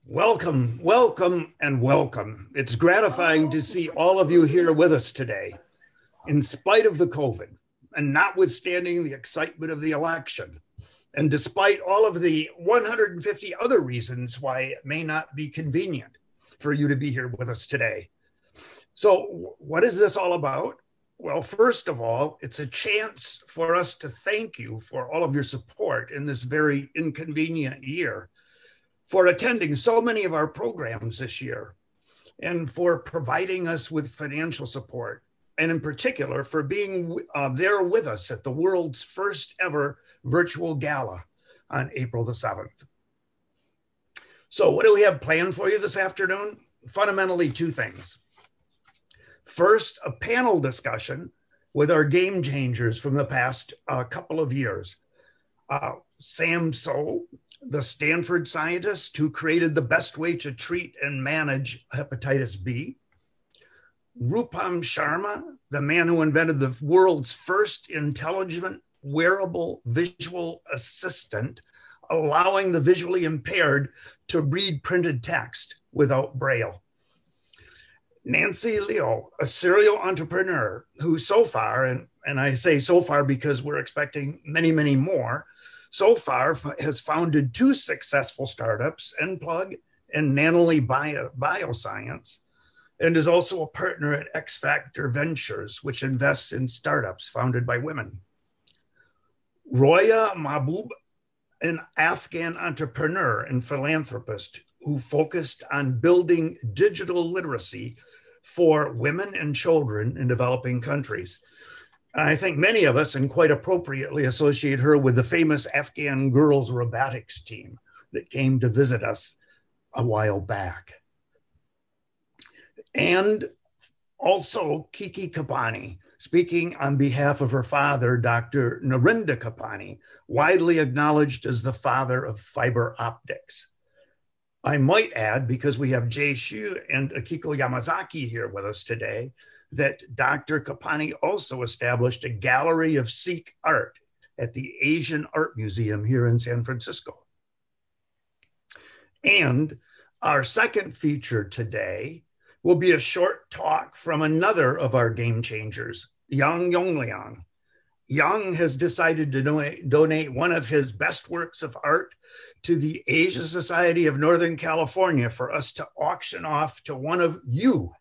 Welcome, welcome, and welcome. It's gratifying to see all of you here with us today, in spite of the COVID, and notwithstanding the excitement of the election, and despite all of the 150 other reasons why it may not be convenient for you to be here with us today. So, what is this all about? Well, first of all, it's a chance for us to thank you for all of your support in this very inconvenient year, for attending so many of our programs this year, and for providing us with financial support, and in particular for being there with us at the world's first ever virtual gala on April the 7th. So what do we have planned for you this afternoon? Fundamentally, two things. First, a panel discussion with our game changers from the past couple of years. Sam So, the Stanford scientist who created the best way to treat and manage hepatitis B. Rupaul Sharma, the man who invented the world's first intelligent wearable visual assistant, allowing the visually impaired to read printed text without Braille. Nancy Leo, a serial entrepreneur who so far, and I say so far because we're expecting many, many more, so far has founded two successful startups, Nplug and Nanoli Bioscience, and is also a partner at X Factor Ventures, which invests in startups founded by women. Roya Mahbub, an Afghan entrepreneur and philanthropist who focused on building digital literacy for women and children in developing countries. I think many of us, and quite appropriately, associate her with the famous Afghan girls robotics team that came to visit us a while back. And also Kiki Kapani, speaking on behalf of her father, Dr. Narinda Kapani, widely acknowledged as the father of fiber optics. I might add, because we have Jay Shu and Akiko Yamazaki here with us today, that Dr. Kapani also established a gallery of Sikh art at the Asian Art Museum here in San Francisco. And our second feature today will be a short talk from another of our game changers, Yang Yongliang. Yang has decided to donate one of his best works of art to the Asia Society of Northern California for us to auction off to one of you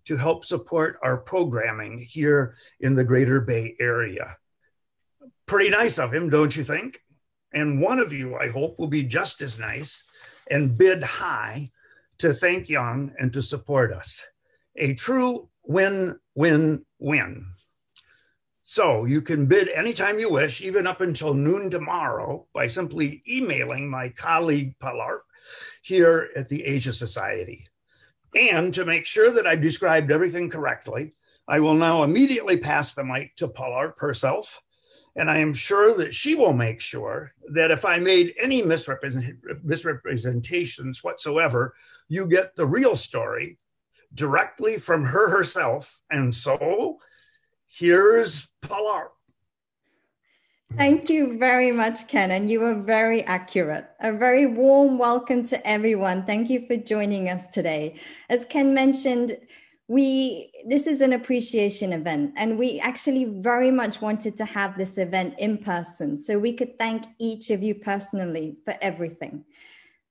to help support our programming here in the Greater Bay Area. Pretty nice of him, don't you think? And one of you, I hope, will be just as nice and bid high to thank Yang and to support us. A true win-win-win. So you can bid anytime you wish, even up until noon tomorrow, by simply emailing my colleague Palar here at the Asia Society. And to make sure that I've described everything correctly, I will now immediately pass the mic to Palar herself. And I am sure that she will make sure that if I made any misrepresentations whatsoever, you get the real story directly from her herself. And so here's Palar. Thank you very much, Ken, and you were very accurate. A very warm welcome to everyone. Thank you for joining us today. As Ken mentioned, this is an appreciation event, and we actually very much wanted to have this event in person so we could thank each of you personally for everything.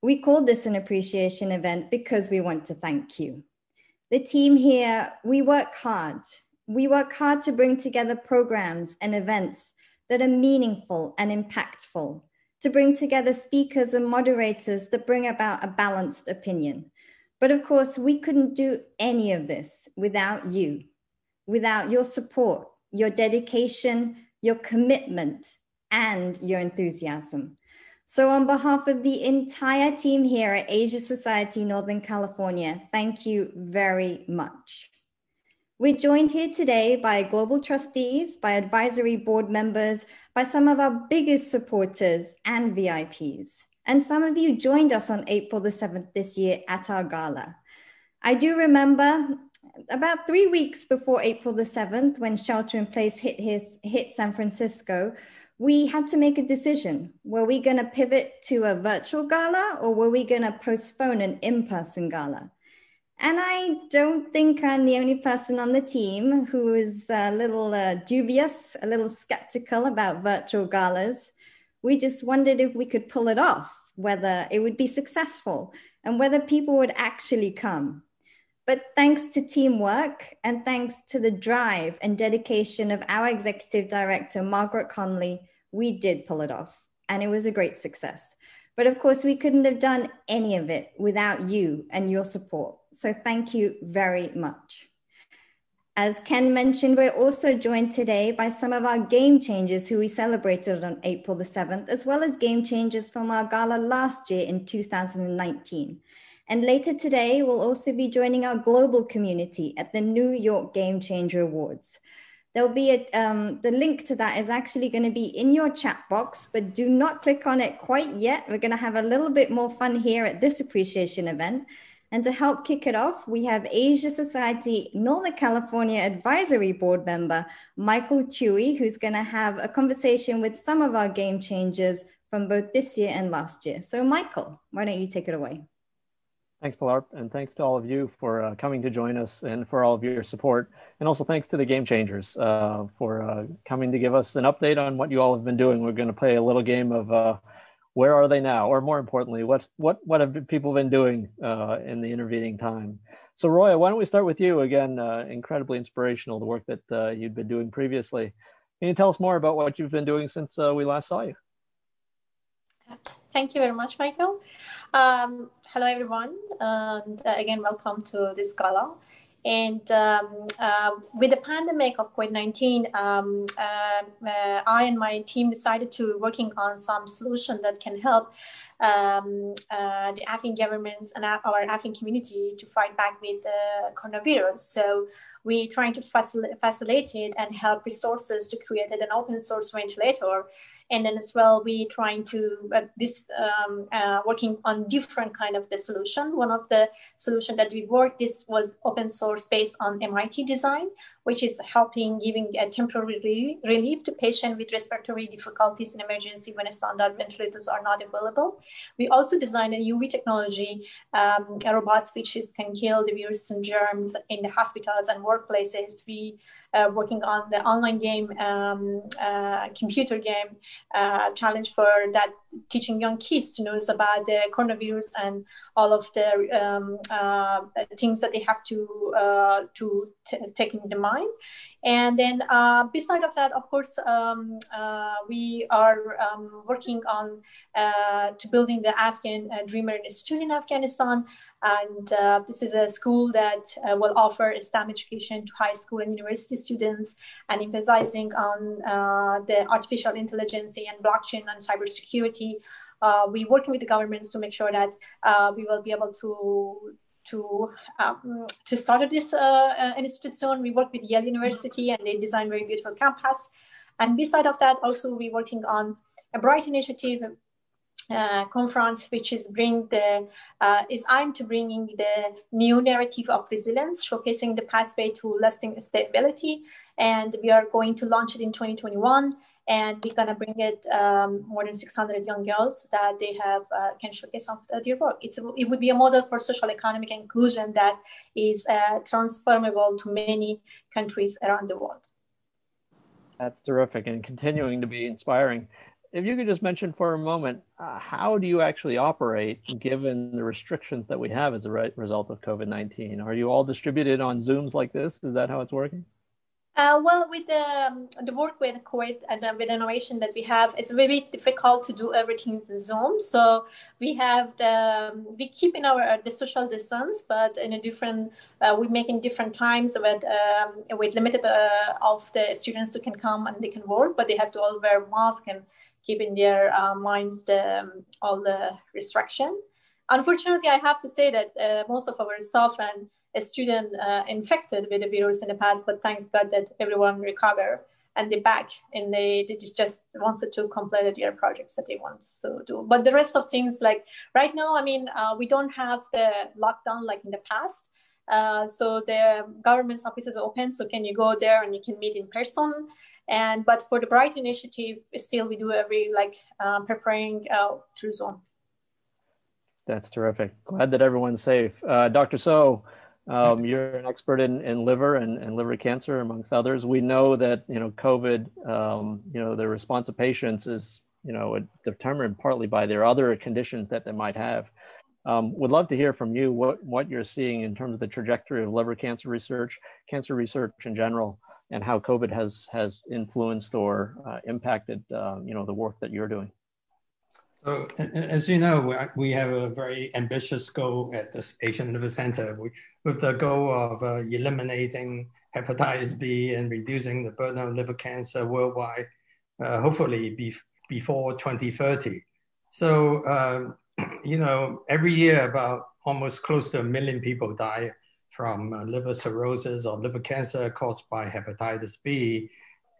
We called this an appreciation event because we want to thank you. The team here, we work hard. We work hard to bring together programs and events that are meaningful and impactful, to bring together speakers and moderators that bring about a balanced opinion. But of course, we couldn't do any of this without you, without your support, your dedication, your commitment, and your enthusiasm. So on behalf of the entire team here at Asia Society Northern California, thank you very much. We're joined here today by global trustees, by advisory board members, by some of our biggest supporters and VIPs. And some of you joined us on April the 7th this year at our gala. I do remember about 3 weeks before April the 7th, when shelter in place hit San Francisco, we had to make a decision. Were we going to pivot to a virtual gala, or were we going to postpone an in-person gala? And I don't think I'm the only person on the team who is a little dubious, a little skeptical about virtual galas. We just wondered if we could pull it off, whether it would be successful, and whether people would actually come. But thanks to teamwork and thanks to the drive and dedication of our executive director, Margaret Conley, we did pull it off, and it was a great success. But of course, we couldn't have done any of it without you and your support. So thank you very much. As Ken mentioned, we're also joined today by some of our game changers who we celebrated on April the 7th, as well as game changers from our gala last year in 2019. And later today, we'll also be joining our global community at the New York Game Changer Awards. There'll be the link to that is actually going to be in your chat box, but do not click on it quite yet. We're going to have a little bit more fun here at this appreciation event. And to help kick it off, we have Asia Society Northern California Advisory Board member, Michael Chewie, who's going to have a conversation with some of our game changers from both this year and last year. So Michael, why don't you take it away? Thanks, Pilar, and thanks to all of you for coming to join us and for all of your support. And also thanks to the Game Changers for coming to give us an update on what you all have been doing. We're going to play a little game of where are they now? Or more importantly, what have people been doing in the intervening time? So Roya, why don't we start with you? Again, incredibly inspirational, the work that you'd been doing previously. Can you tell us more about what you've been doing since we last saw you? Thank you very much, Michael. Hello, everyone. And again, welcome to this gala. And with the pandemic of COVID-19, I and my team decided to working on some solution that can help the Afghan governments and our Afghan community to fight back with the coronavirus. So we're trying to facilitate and help resources to create an open source ventilator. And then as well, we trying to working on different kind of the solution. One of the solution that we worked, this was open source based on MIT design, which is helping giving a temporary relief to patients with respiratory difficulties in emergency when standard ventilators are not available. We also designed a UV technology, a robust which can kill the viruses and germs in the hospitals and workplaces. We working on the online game, computer game challenge for that, teaching young kids to know about the coronavirus and all of the things that they have to take in the mind. And then beside of that, of course, we are working on to building the Afghan Dreamer Institute in Afghanistan. And this is a school that will offer STEM education to high school and university students, and emphasizing on the artificial intelligence and blockchain and cybersecurity. We're working with the governments to make sure that we will be able to start this institute soon. We work with Yale University, and they design very beautiful campus. And beside of that, also we're working on a Bright Initiative conference, which is aimed to bringing the new narrative of resilience, showcasing the pathway to lasting stability. And we are going to launch it in 2021. And we're going to bring it more than 600 young girls that they have can showcase of their work. It would be a model for social economic inclusion that is transferable to many countries around the world. That's terrific and continuing to be inspiring. If you could just mention for a moment, how do you actually operate given the restrictions that we have as a result of COVID-19? Are you all distributed on Zooms like this? Is that how it's working? Well, with the work with COVID and with innovation that we have, it's very difficult to do everything in Zoom. So we have we keep in the social distance, but in a different, we make in different times with limited of the students who can come and they can work, but they have to all wear masks and keep in their minds all the restriction. Unfortunately, I have to say that most of our staff and a student infected with the virus in the past, but thanks God that everyone recovered and they're back and they just wanted to complete their projects that they want to do. But the rest of things, like right now, I mean, we don't have the lockdown like in the past. So the government's office is open, so can you go there and you can meet in person. But for the Bright Initiative, still we do every preparing through Zoom. That's terrific. Glad that everyone's safe. Dr. So, you're an expert in liver and liver cancer, amongst others. We know that, COVID, the response of patients is, determined partly by their other conditions that they might have. Would love to hear from you what you're seeing in terms of the trajectory of liver cancer research in general, and how COVID has influenced or impacted, the work that you're doing. So, as you know, we have a very ambitious goal at the Asian Liver Center with the goal of eliminating hepatitis B and reducing the burden of liver cancer worldwide, hopefully before 2030. So, every year about almost close to 1 million people die from liver cirrhosis or liver cancer caused by hepatitis B.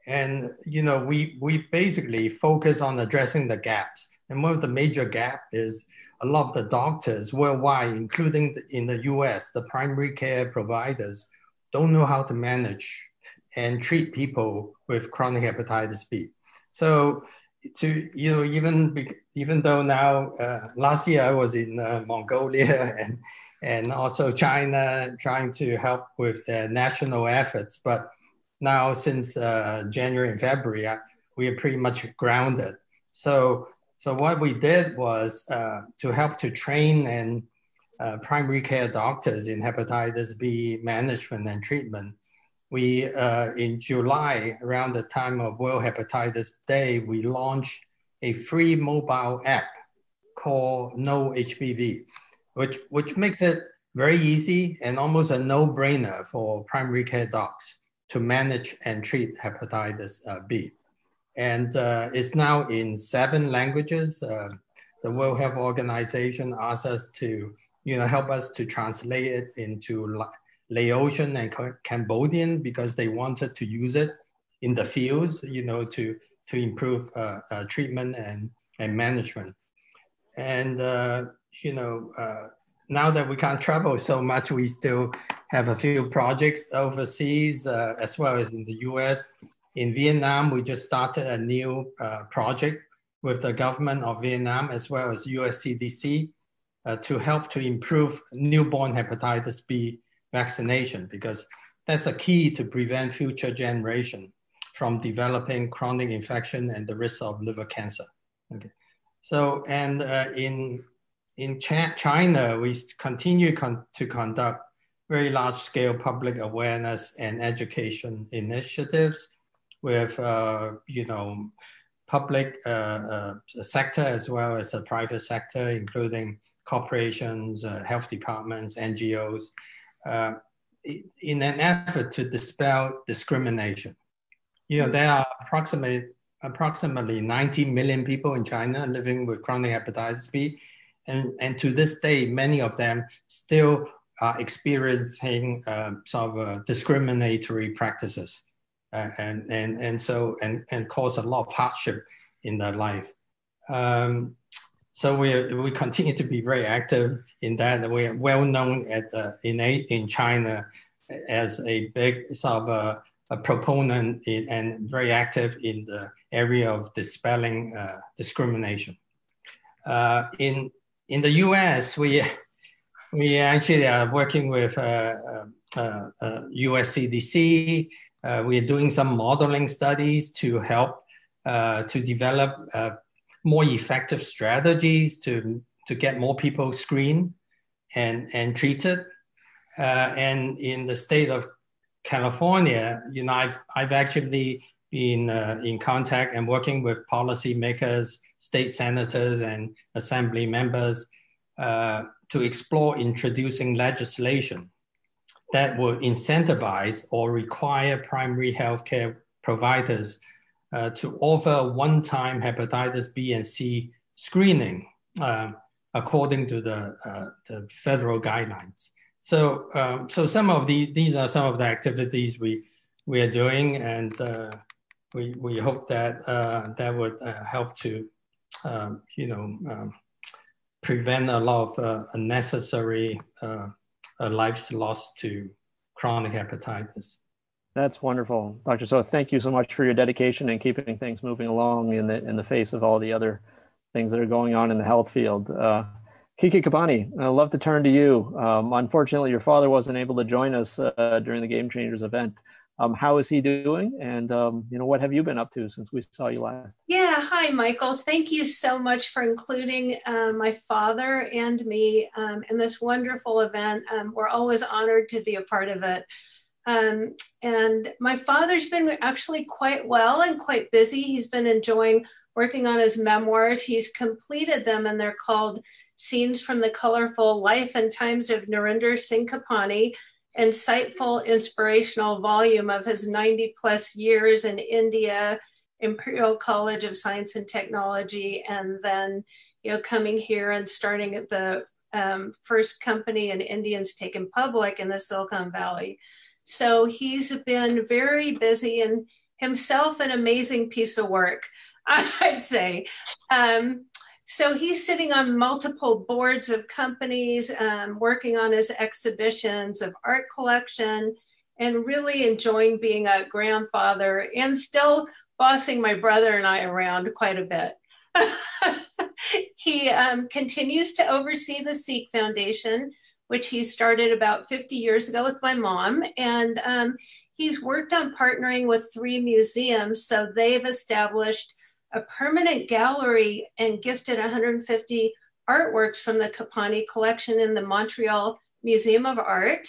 And, we basically focus on addressing the gaps. And one of the major gaps is a lot of the doctors worldwide, including in the US, the primary care providers don't know how to manage and treat people with chronic hepatitis B. So, even though now, last year I was in Mongolia and also China trying to help with their national efforts. But now since January and February, we are pretty much grounded. So what we did was to help to train and primary care doctors in hepatitis B management and treatment. We, in July, around the time of World Hepatitis Day, we launched a free mobile app called Know HBV, which makes it very easy and almost a no-brainer for primary care docs to manage and treat hepatitis B. And it's now in 7 languages. The World Health Organization asked us to, help us to translate it into Laotian and Cambodian because they wanted to use it in the fields, to improve treatment and management. And, now that we can't travel so much, we still have a few projects overseas as well as in the US. In Vietnam, we just started a new project with the government of Vietnam as well as US CDC to help to improve newborn hepatitis B vaccination, because that's a key to prevent future generation from developing chronic infection and the risk of liver cancer. Okay. So, and in China, we continue to conduct very large-scale public awareness and education initiatives with, public sector as well as the private sector, including corporations, health departments, NGOs, in an effort to dispel discrimination. There are approximately 90 million people in China living with chronic hepatitis B. And to this day, many of them still are experiencing sort of discriminatory practices and cause a lot of hardship in their life. So we continue to be very active in that. We are well known in China as a big sort of a proponent and very active in the area of dispelling discrimination. In the US, we actually are working with US CDC. We are doing some modeling studies to help to develop more effective strategies to get more people screened and treated. And in the state of California, I've actually been in contact and working with policymakers, state senators, and assembly members to explore introducing legislation that will incentivize or require primary healthcare providers to offer one-time hepatitis B and C screening according to the federal guidelines. So, some of these are some of the activities we are doing, and we hope that that would help to prevent a lot of unnecessary lives lost to chronic hepatitis. That's wonderful, Dr. So. Thank you so much for your dedication and keeping things moving along in the face of all the other things that are going on in the health field. Kiki Kabani, I'd love to turn to you. Unfortunately, your father wasn't able to join us during the Game Changers event. How is he doing? And what have you been up to since we saw you last? Yeah, hi, Michael. Thank you so much for including my father and me in this wonderful event. We're always honored to be a part of it. And my father's been actually quite well and quite busy. He's been enjoying working on his memoirs. He's completed them, and they're called Scenes from the Colorful Life and Times of Narinder Singh Kapani, insightful, inspirational volume of his 90 plus years in India, Imperial College of Science and Technology, and then, coming here and starting the first company in Indians taken public in the Silicon Valley. So he's been very busy and himself an amazing piece of work, I'd say. So he's sitting on multiple boards of companies, working on his exhibitions of art collection, and really enjoying being a grandfather and still bossing my brother and I around quite a bit. He continues to oversee the Sikh Foundation, which he started about 50 years ago with my mom. And he's worked on partnering with 3 museums. So they've established a permanent gallery and gifted 150 artworks from the Kapani collection in the Montreal Museum of Art.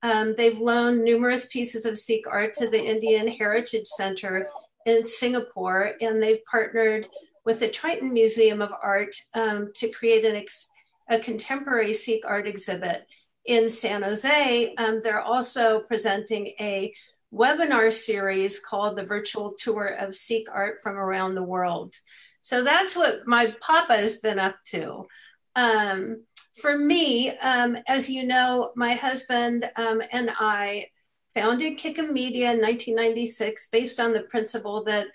They've loaned numerous pieces of Sikh art to the Indian Heritage Center in Singapore, and they've partnered with the Triton Museum of Art to create a contemporary Sikh art exhibit in San Jose. They're also presenting a webinar series called The Virtual Tour of Sikh Art from Around the World. So that's what my papa has been up to. For me, as you know, my husband and I founded Kickham Media in 1996 based on the principle that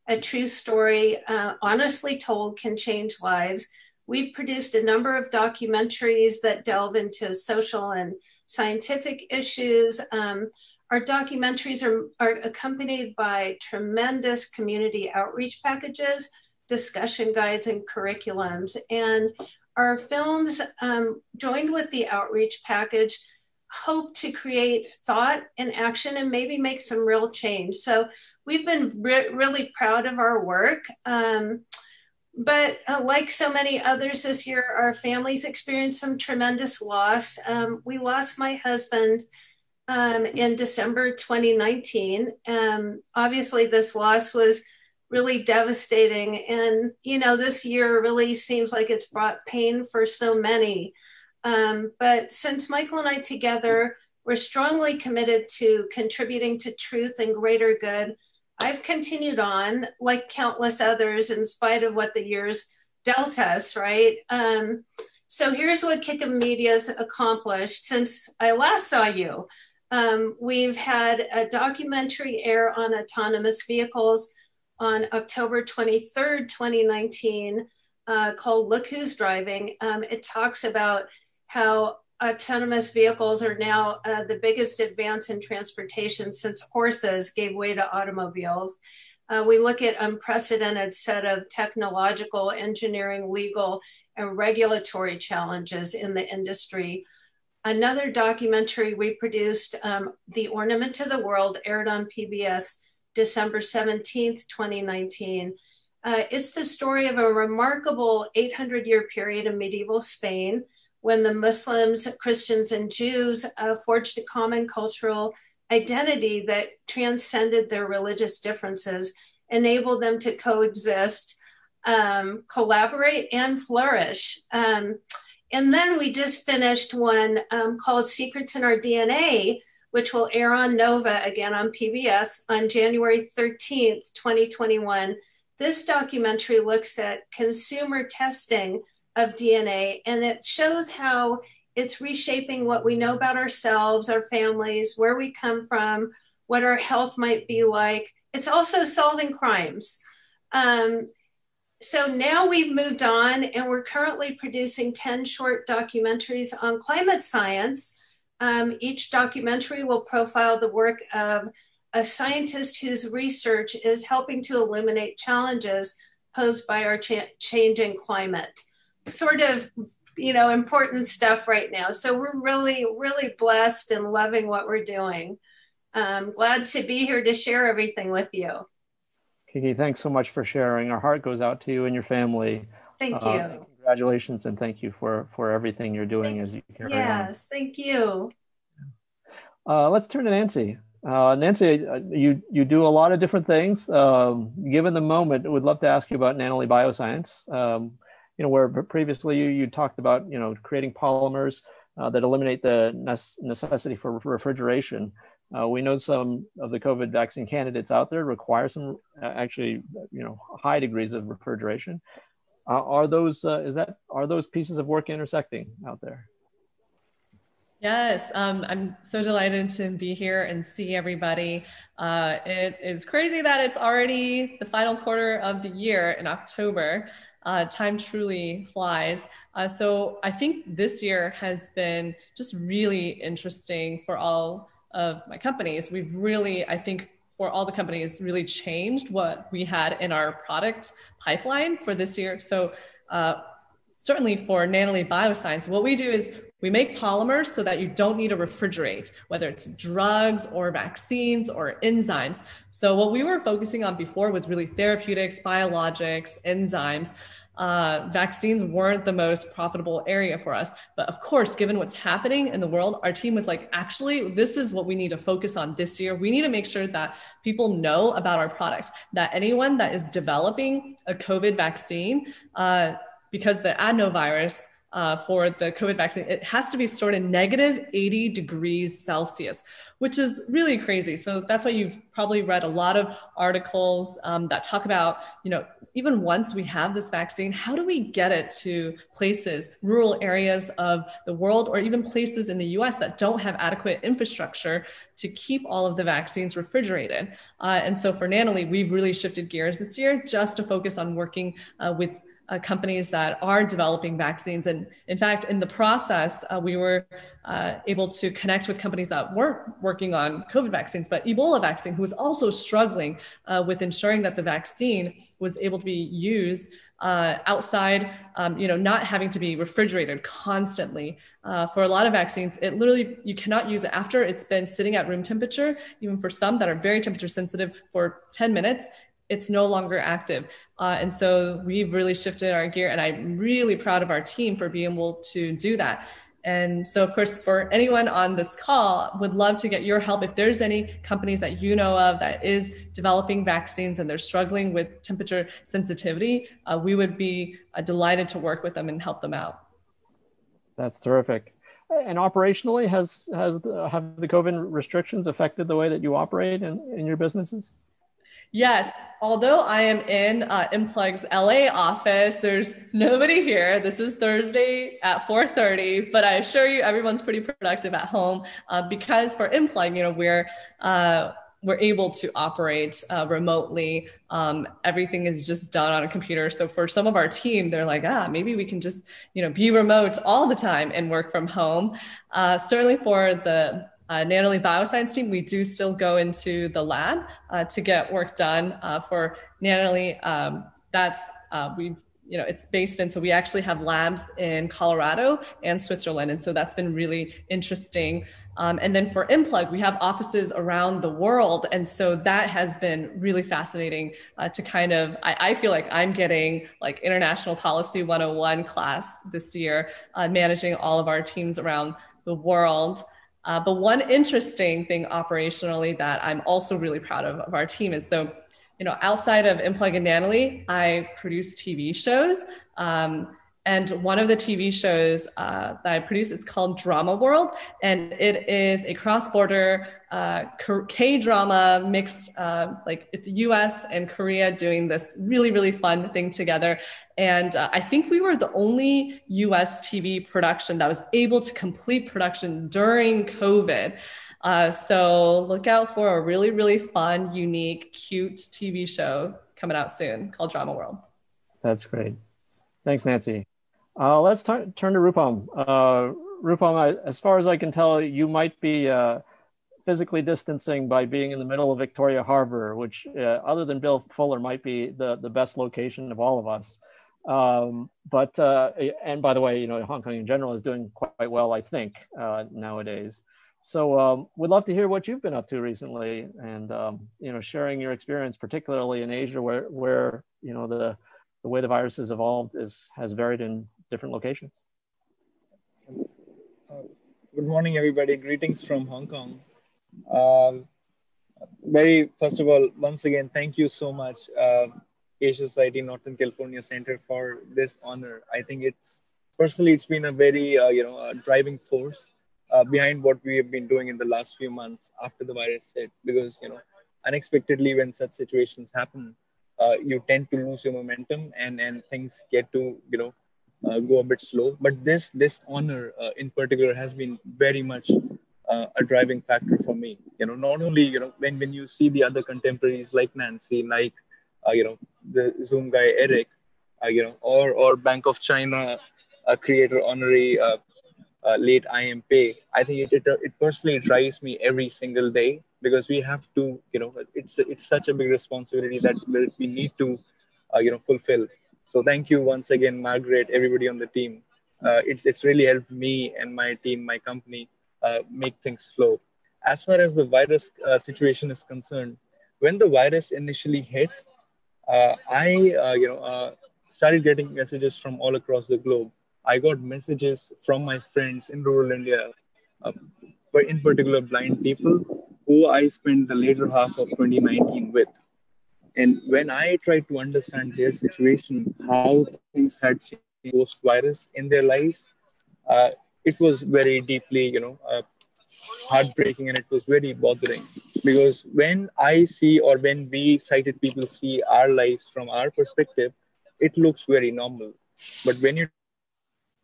a true story, honestly told, can change lives. We've produced a number of documentaries that delve into social and scientific issues. Our documentaries are accompanied by tremendous community outreach packages, discussion guides, and curriculums. And our films, joined with the outreach package, hope to create thought and action and maybe make some real change. So we've been really proud of our work. But like so many others this year, our families experienced some tremendous loss. We lost my husband in December 2019. Obviously, this loss was really devastating. And, this year really seems like it's brought pain for so many. But since Michael and I together, we're strongly committed to contributing to truth and greater good, I've continued on, like countless others, in spite of what the years dealt us, right? So here's what Kickham Media's accomplished since I last saw you. We've had a documentary air on autonomous vehicles on October 23rd, 2019, called Look Who's Driving. It talks about how autonomous vehicles are now the biggest advance in transportation since horses gave way to automobiles. We look at unprecedented set of technological, engineering, legal, and regulatory challenges in the industry. Another documentary we produced, The Ornament to the World, aired on PBS December 17th, 2019. It's the story of a remarkable 800-year period in medieval Spain when the Muslims, Christians, and Jews forged a common cultural identity that transcended their religious differences, enabled them to coexist, collaborate, and flourish. And then we just finished one called Secrets in Our DNA, which will air on Nova, again on PBS, on January 13th, 2021. This documentary looks at consumer testing of DNA, and it shows how it's reshaping what we know about ourselves, our families, where we come from, what our health might be like. It's also solving crimes. So now we've moved on, and we're currently producing 10 short documentaries on climate science. Each documentary will profile the work of a scientist whose research is helping to eliminate challenges posed by our changing climate. Sort of, important stuff right now. So we're really, really blessed and loving what we're doing. Glad to be here to share everything with you. Kiki, thanks so much for sharing. Our heart goes out to you and your family. Thank you. Congratulations, and thank you for everything you're doing as you carry on. Yes, thank you. Let's turn to Nancy. Nancy, you do a lot of different things. Given the moment, we'd love to ask you about Nanoli Bioscience. Where previously you talked about creating polymers that eliminate the necessity for refrigeration. We know some of the COVID vaccine candidates out there require some high degrees of refrigeration. Are those pieces of work intersecting out there? Yes, I'm so delighted to be here and see everybody. It is crazy that it's already the final quarter of the year in October. Time truly flies. So I think this year has been just really interesting for all of my companies. We've really, I think, for all the companies, really changed what we had in our product pipeline for this year. So certainly for Nanoli Bioscience, what we do is we make polymers so that you don't need to refrigerate, whether it's drugs or vaccines or enzymes. So what we were focusing on before was really therapeutics, biologics, enzymes. Vaccines weren't the most profitable area for us. But of course, given what's happening in the world, our team was like, actually, this is what we need to focus on this year. We need to make sure that people know about our product, that anyone that is developing a COVID vaccine, because the adenovirus for the COVID vaccine, it has to be stored in negative 80 degrees Celsius, which is really crazy. So that's why you've probably read a lot of articles that talk about, even once we have this vaccine, how do we get it to places, rural areas of the world, or even places in the US that don't have adequate infrastructure to keep all of the vaccines refrigerated. And so for Nanoli, we've really shifted gears this year just to focus on working with companies that are developing vaccines. And in fact, in the process, we were able to connect with companies that weren't working on COVID vaccines, but Ebola vaccine, who was also struggling with ensuring that the vaccine was able to be used outside, not having to be refrigerated constantly. For a lot of vaccines, it literally, you cannot use it after it's been sitting at room temperature. Even for some that are very temperature sensitive, for 10 minutes, it's no longer active. And so we've really shifted our gear, and I'm really proud of our team for being able to do that. And so, of course, for anyone on this call, would love to get your help. If there's any companies that you know of that is developing vaccines and they're struggling with temperature sensitivity, we would be delighted to work with them and help them out. That's terrific. And operationally, have the COVID restrictions affected the way that you operate in your businesses? Yes, although I am in Implug's LA office, there's nobody here. This is Thursday at 4:30, but I assure you everyone's pretty productive at home because for Implug, we're able to operate remotely. Everything is just done on a computer. So for some of our team, they're like, maybe we can just, be remote all the time and work from home. Certainly for the Nanoli Bioscience team, we do still go into the lab to get work done. For Nanoli, it's based in, so we actually have labs in Colorado and Switzerland. And so that's been really interesting. And then for Implug, we have offices around the world. And so that has been really fascinating to kind of, I feel like I'm getting like International Policy 101 class this year, managing all of our teams around the world. But one interesting thing operationally that I'm also really proud of our team is, so, outside of Implug and Nanoli, I produce TV shows. And one of the TV shows that I produce, it's called Drama World. And it is a cross-border K-drama mixed, it's US and Korea doing this really, really fun thing together. And I think we were the only US TV production that was able to complete production during COVID. So look out for a really, really fun, unique, cute TV show coming out soon called Drama World. That's great. Thanks, Nancy. Let's turn to Rupaul. Rupaul, as far as I can tell, you might be physically distancing by being in the middle of Victoria Harbor, which other than Bill Fuller might be the best location of all of us. And by the way, Hong Kong in general is doing quite well, I think, nowadays. So we'd love to hear what you've been up to recently, and sharing your experience, particularly in Asia, where the way the virus has evolved has varied in different locations. Good morning, everybody. Greetings from Hong Kong. First of all, once again, thank you so much, Asia Society Northern California Center, for this honor. I think it's been a very driving force behind what we have been doing in the last few months after the virus hit, because unexpectedly when such situations happen, you tend to lose your momentum and things get to go a bit slow. But this honor in particular has been very much a driving factor for me. Not only when you see the other contemporaries like Nancy, like the Zoom guy Eric, or Bank of China creator honorary late IM Pei. I think it personally drives me every single day, because we have to, it's such a big responsibility that we need to, fulfill. So thank you once again, Margaret, everybody on the team. It's really helped me and my team, my company, make things flow. As far as the virus situation is concerned, when the virus initially hit, I started getting messages from all across the globe. I got messages from my friends in rural India, but in particular blind people who I spent the later half of 2019 with. And when I tried to understand their situation, how things had changed post-virus in their lives, it was very deeply, heartbreaking, and it was very bothering. Because when I see, or when we sighted people see our lives from our perspective, it looks very normal. But when you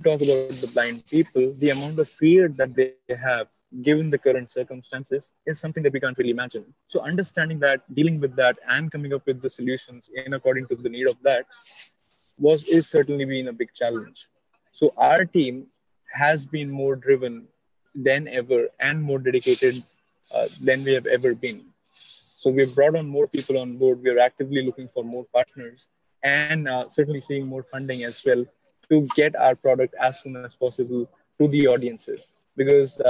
talk about the blind people, the amount of fear that they have, given the current circumstances, is something that we can't really imagine. So understanding that, dealing with that, and coming up with the solutions in according to the need of that is certainly been a big challenge. So our team has been more driven than ever and more dedicated than we have ever been. So we've brought on more people on board. We're actively looking for more partners, and certainly seeing more funding as well, to get our product as soon as possible to the audiences. Because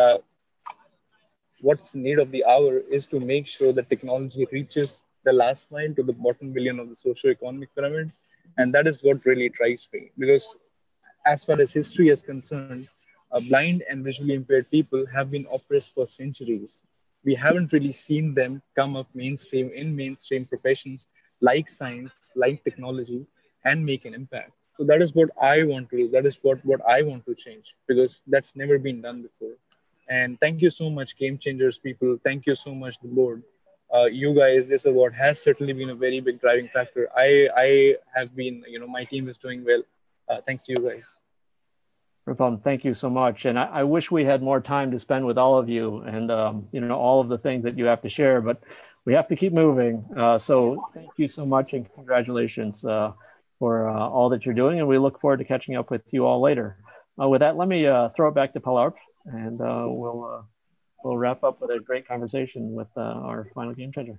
what's the need of the hour is to make sure that technology reaches the last mile, to the bottom billion of the socio-economic pyramid. And that is what really drives me. Because as far as history is concerned, blind and visually impaired people have been oppressed for centuries. We haven't really seen them come up mainstream in mainstream professions like science, like technology, and make an impact. So that is what I want to do. That is what I want to change, because that's never been done before. And thank you so much, Game Changers people. Thank you so much, the board. You guys, this award has certainly been a very big driving factor. I have been, my team is doing well. Thanks to you guys. Rupaul, thank you so much. And I wish we had more time to spend with all of you and, all of the things that you have to share, but we have to keep moving. So thank you so much, and congratulations for all that you're doing. And we look forward to catching up with you all later. With that, let me throw it back to Palarp, and we'll wrap up with a great conversation with our final game changer.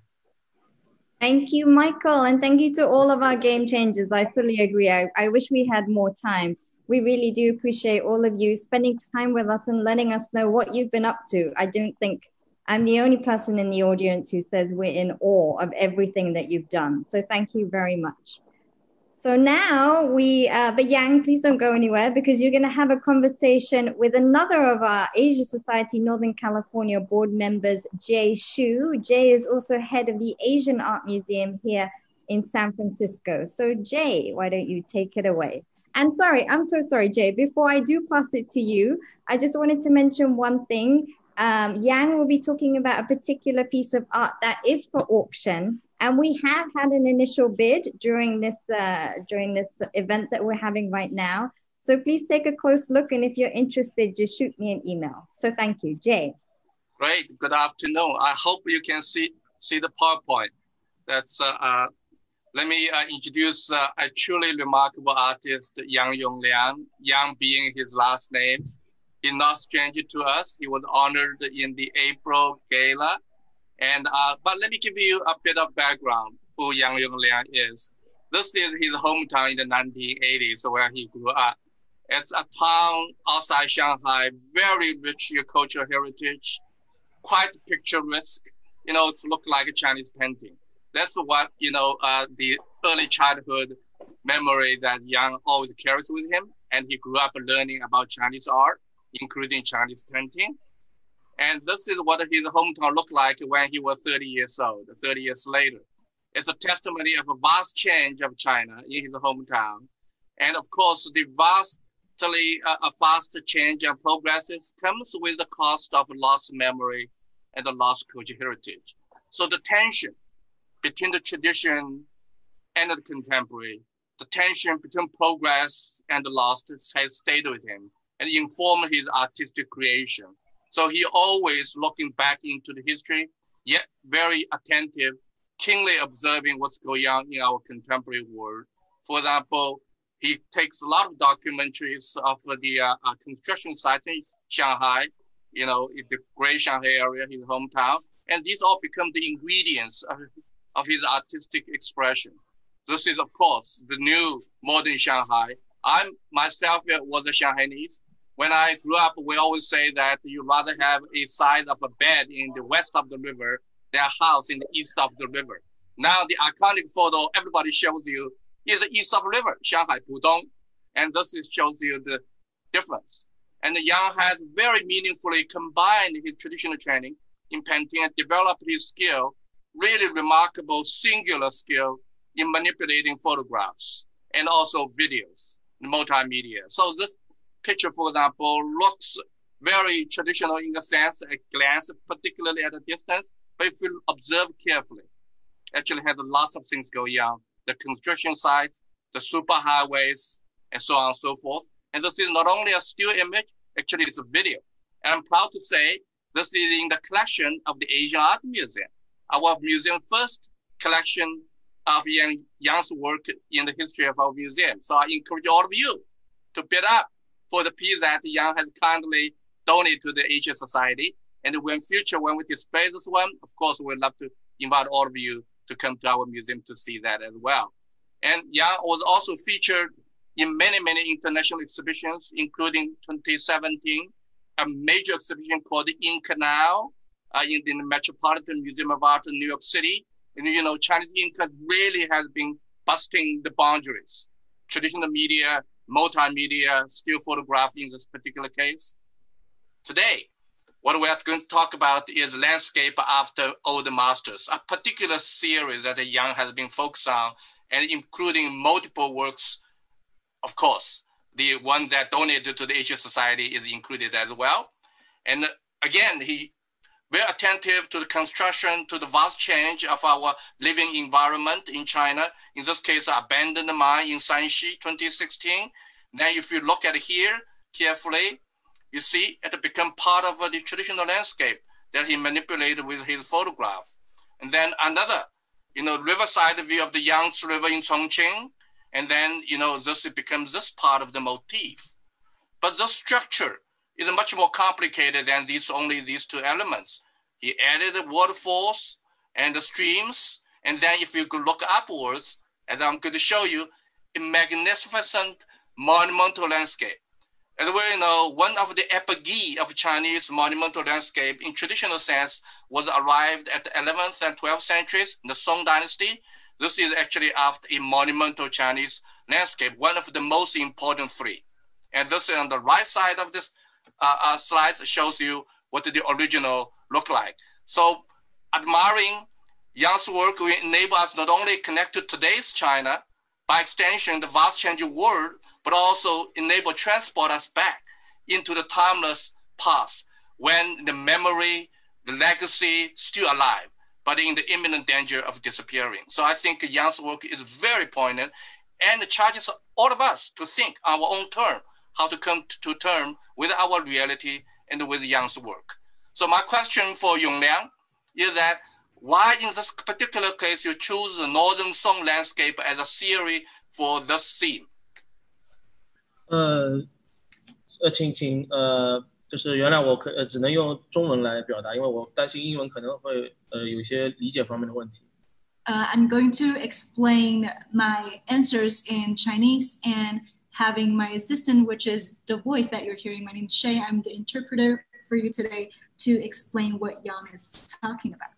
Thank you, Michael. And thank you to all of our game changers. I fully agree. I wish we had more time. We really do appreciate all of you spending time with us and letting us know what you've been up to. I don't think I'm the only person in the audience who says we're in awe of everything that you've done. So thank you very much. So now but Yang, please don't go anywhere, because you're going to have a conversation with another of our Asia Society Northern California board members, Jay Shu. Jay is also head of the Asian Art Museum here in San Francisco. So Jay, why don't you take it away? And I'm so sorry, Jay. Before I do pass it to you, I just wanted to mention one thing. Yang will be talking about a particular piece of art that is for auction. And we have had an initial bid during this event that we're having right now. So please take a close look. And if you're interested, just shoot me an email. So thank you, Jay. Great. Good afternoon. I hope you can see the PowerPoint. That's let me introduce a truly remarkable artist, Yang Yongliang. Yang being his last name. He's not stranger to us. He was honored in the April Gala. And but let me give you a bit of background who Yang Yongliang is. This is his hometown in the 1980s where he grew up. It's a town outside Shanghai, very rich cultural heritage, quite picturesque. It looks like a Chinese painting. That's what, the early childhood memory that Yang always carries with him. And he grew up learning about Chinese art, including Chinese painting. And this is what his hometown looked like when he was 30 years old, 30 years later. It's a testimony of a vast change of China in his hometown. And of course, the vastly faster change and progresses comes with the cost of lost memory and the lost cultural heritage. So the tension between the tradition and the contemporary, the tension between progress and the lost has stayed with him and informed his artistic creation. So he always looking back into the history, yet very attentive, keenly observing what's going on in our contemporary world. For example, he takes a lot of documentaries of the construction site in Shanghai, in the Great Shanghai area, his hometown, and these all become the ingredients of his artistic expression. This is, of course, the new modern Shanghai. I myself was a Shanghainese. When I grew up, we always say that you'd rather have a side of a bed in the west of the river than a house in the east of the river. Now, the iconic photo everybody shows you is the east of the river, Shanghai, Pudong. And this shows you the difference. And Yang has very meaningfully combined his traditional training in painting and developed his skill, really remarkable singular skill in manipulating photographs and also videos, multimedia. So this picture, for example, looks very traditional in a sense, at a glance, particularly at a distance. But if you observe carefully, actually has lots of things going on. The construction sites, the superhighways, and so on and so forth. And this is not only a still image, actually it's a video. And I'm proud to say this is in the collection of the Asian Art Museum, our museum first collection of Yang's work in the history of our museum. So I encourage all of you to bid up for the piece that Yang has kindly donated to the Asian Society. And when we display this one, of course, we'd love to invite all of you to come to our museum to see that as well. And Yang was also featured in many, many international exhibitions, including 2017, a major exhibition called the In Canal in the Metropolitan Museum of Art in New York City. And Chinese ink really has been busting the boundaries. Traditional media, multimedia, still photography in this particular case. Today, what we are going to talk about is landscape after old masters, a particular series that Yang has been focused on, and including multiple works. Of course, the one that donated to the Asian Society is included as well. And again, he very attentive to the construction, to the vast change of our living environment in China. In this case, abandoned mine in Shanxi, 2016. Then if you look at here carefully, you see it become part of the traditional landscape that he manipulated with his photograph. And then another, riverside view of the Yangtze River in Chongqing. And then, this becomes this part of the motif. But the structure is much more complicated than only these two elements. He added the waterfalls and the streams. And then if you could look upwards, as I'm going to show you, a magnificent monumental landscape. As we know, one of the apogee of Chinese monumental landscape in traditional sense was arrived at the 11th and 12th centuries in the Song Dynasty. This is actually after a monumental Chinese landscape, one of the most important three. And this on the right side of this slide shows you what the original look like. So admiring Yang's work will enable us not only connect to today's China, by extension, the vast changing world, but also enable transport us back into the timeless past when the memory, the legacy still alive, but in the imminent danger of disappearing. So I think Yang's work is very poignant and it charges all of us to think on our own term, how to come to term with our reality and with Yang's work. So my question for Yongliang is that why in this particular case you choose the Northern Song landscape as a series for this scene? 请就是原谅我只能用中文来表达，因为我担心英文可能会有一些理解方面的问题。I'm going to explain my answers in Chinese and having my assistant, which is the voice that you're hearing. My name is Shay. I'm the interpreter for you today to explain what Yang is talking about.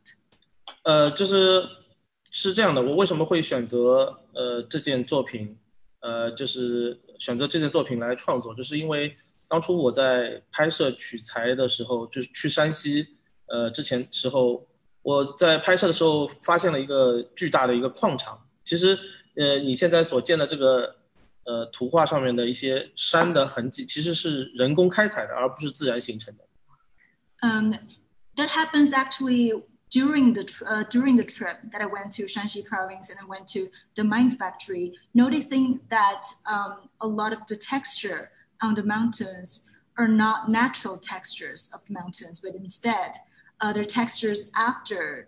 是这样的，我为什么会选择这件作品，就是选择这件作品来创作，就是因为当初我在拍摄取材的时候，就是去山西，之前时候。我在拍摄的时候发现了一个巨大的一个矿场。其实，你现在所见的这个图画上面的一些山的痕迹，其实是人工开采的，而不是自然形成的。That happens actually during the trip that I went to Shanxi province and I went to the mine factory, noticing that a lot of the texture on the mountains are not natural textures of mountains, but instead their textures after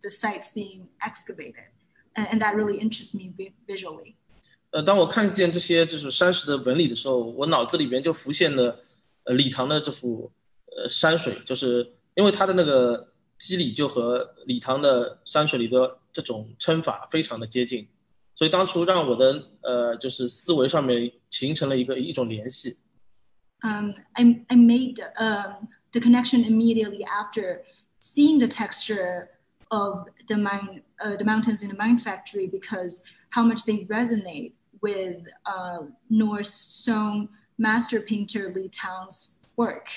the sites being excavated, and that really interests me visually. 当我看见这些就是山石的纹理的时候，我脑子里边就浮现了理塘的这幅山水，就是因为它的那个肌理就和理塘的山水里的这种称法非常的接近，所以当初让我的就是思维上面形成了一种联系。I made the connection immediately after seeing the texture of the mountains in the mine factory, because how much they resonate with Norse Song master painter Li Tang's work.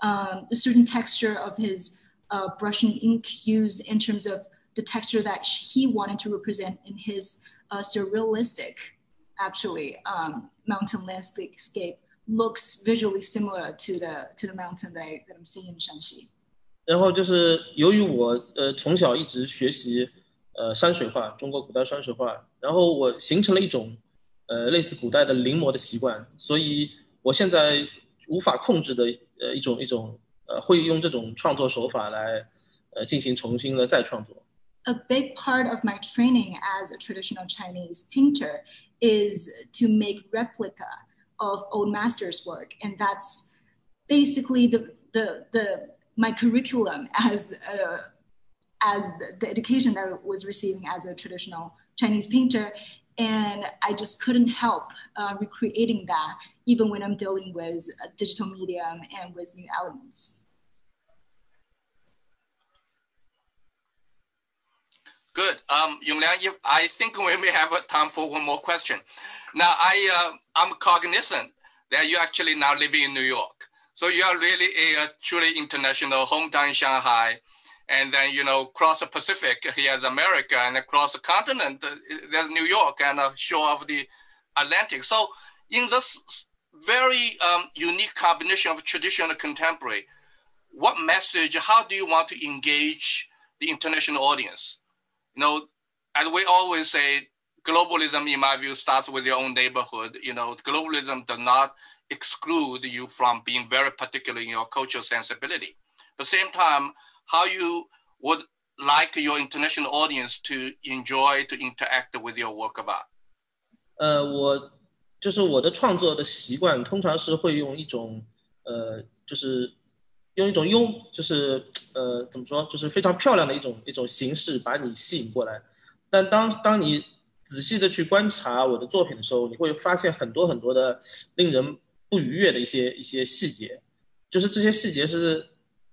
A certain texture of his brush and ink use in terms of the texture that he wanted to represent in his surrealistic, actually, mountain landscape looks visually similar to the mountain that I'm seeing in Shanxi. 然后就是由于我从小一直学习山水画，中国古代山水画，然后我形成了一种类似古代的临摹的习惯，所以我现在无法控制的一种会用这种创作手法来进行重新的再创作。A big part of my training as a traditional Chinese painter is to make replica of old masters' work, and that's basically my curriculum as the education that I was receiving as a traditional Chinese painter, and I just couldn't help recreating that even when I'm dealing with a digital medium and with new elements. Good. Yongliang, I think we may have time for one more question. Now, I'm cognizant that you actually now living in New York. So you are really a truly international, hometown in Shanghai. And then, cross the Pacific, here's America, and across the continent, there's New York and the shore of the Atlantic. So in this very unique combination of traditional and contemporary, what message, how do you want to engage the international audience? As we always say, globalism, in my view, starts with your own neighborhood. Globalism does not exclude you from being very particular in your cultural sensibility. At the same time, how you would like your international audience to enjoy, to interact with your work of art? 我的创作的习惯，通常是会用一种怎么说，就是非常漂亮的一种形式把你吸引过来。但当你仔细的去观察我的作品的时候，你会发现很多很多的令人不愉悦的一些细节，就是这些细节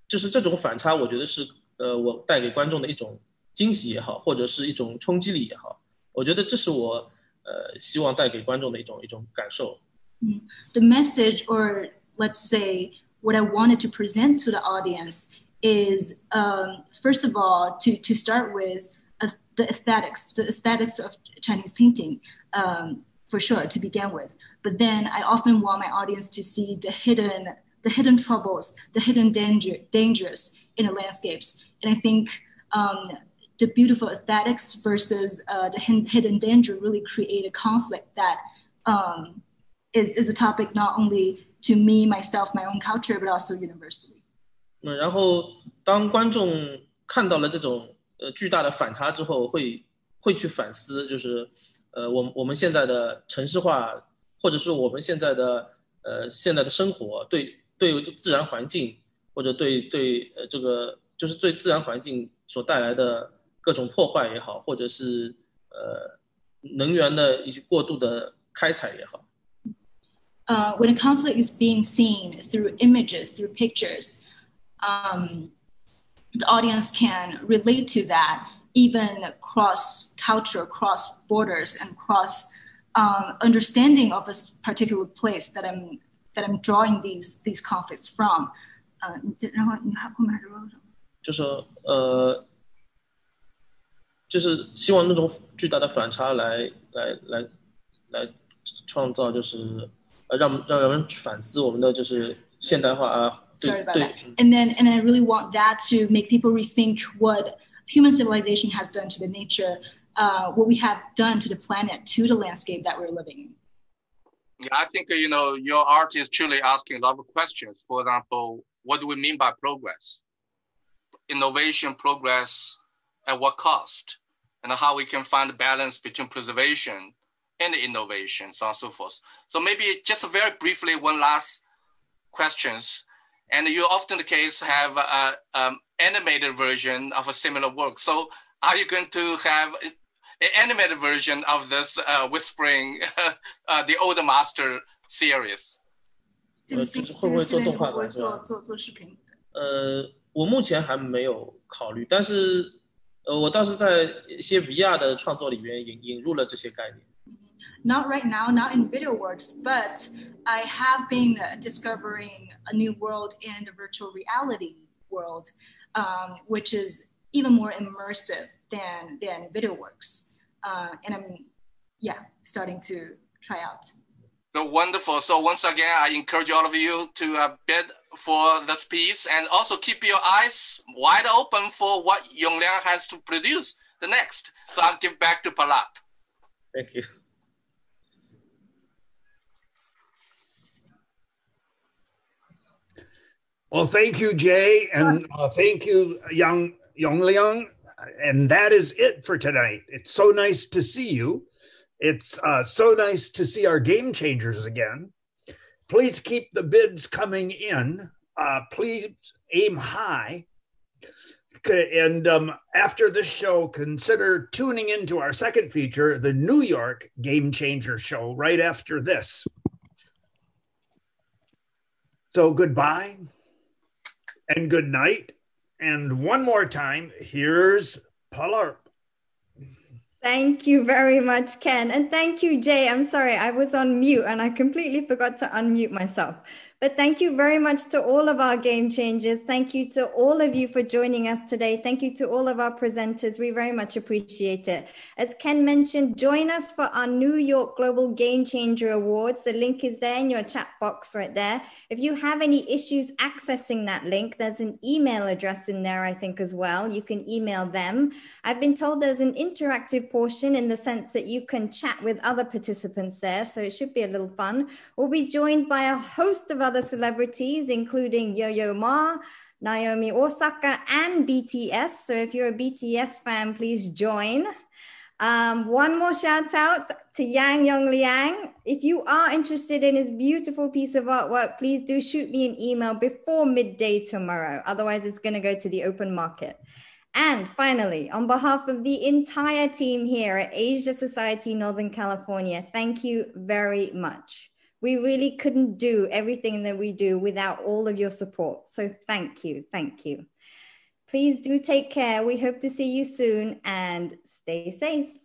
就是这种反差，我觉得是我带给观众的一种惊喜也好，或者是一种冲击力也好，我觉得这是我希望带给观众的一种感受。The message, or let's say what I wanted to present to the audience is, first of all, to start with the aesthetics of Chinese painting, for sure, to begin with. But then I often want my audience to see the hidden troubles, the hidden dangers in the landscapes. And I think the beautiful aesthetics versus the hidden danger really create a conflict that is a topic not only to me, myself, my own culture, but also universally. 然后当观众看到了这种巨大的反差之后，会去反思，就是我们现在的城市化，或者是我们现在的生活，对对自然环境或者对这个就是对自然环境所带来的各种破坏也好，或者是能源的一些过度的开采也好。When a conflict is being seen through images, through pictures, the audience can relate to that, even cross culture, cross borders, and cross understanding of a particular place that I'm drawing these conflicts from. 然后你后面还说什么？就是希望那种巨大的反差来创造，就是让人们反思我们的就是现代化啊。Sorry about that. And I really want that to make people rethink what human civilization has done to the nature, what we have done to the planet, to the landscape that we're living in. Yeah, I think, your art is truly asking a lot of questions. For example, what do we mean by progress? Innovation, progress, at what cost? And how we can find a balance between preservation and innovation, so on and so forth. So maybe just very briefly, one last questions. And you often the case have an animated version of a similar work. So are you going to have an animated version of this Whispering, the Old Master series? 会不会做动画版是吧？做视频？我目前还没有考虑，但是我倒是在一些 VR 的创作里面引入了这些概念。Not right now, not in video works, but I have been discovering a new world in the virtual reality world, which is even more immersive than video works. And I'm, starting to try out. So wonderful. So once again, I encourage all of you to bid for this piece and also keep your eyes wide open for what Yongliang has to produce the next. So I'll give back to Palak. Thank you. Well, thank you, Jay, and thank you, Yongliang. And that is it for tonight. It's so nice to see you. It's so nice to see our game changers again. Please keep the bids coming in. Please aim high. And after this show, consider tuning into our second feature, the New York Game Changer Show, right after this. So goodbye and good night. And one more time, here's Palarp. Thank you very much, Ken. And thank you, Jay. I'm sorry, I was on mute and I completely forgot to unmute myself. But thank you very much to all of our game changers. Thank you to all of you for joining us today. Thank you to all of our presenters. We very much appreciate it. As Ken mentioned, join us for our New York Global Game Changer Awards. The link is there in your chat box right there. If you have any issues accessing that link, there's an email address in there, I think, as well. You can email them. I've been told there's an interactive portion in the sense that you can chat with other participants there. So it should be a little fun. We'll be joined by a host of other celebrities, including Yo-Yo Ma, Naomi Osaka, and BTS. So if you're a BTS fan, please join. One more shout out to Yang Yongliang. If you are interested in his beautiful piece of artwork, please do shoot me an email before midday tomorrow. Otherwise, it's going to go to the open market. And finally, on behalf of the entire team here at Asia Society Northern California, thank you very much. We really couldn't do everything that we do without all of your support. So thank you. Thank you. Please do take care. We hope to see you soon and stay safe.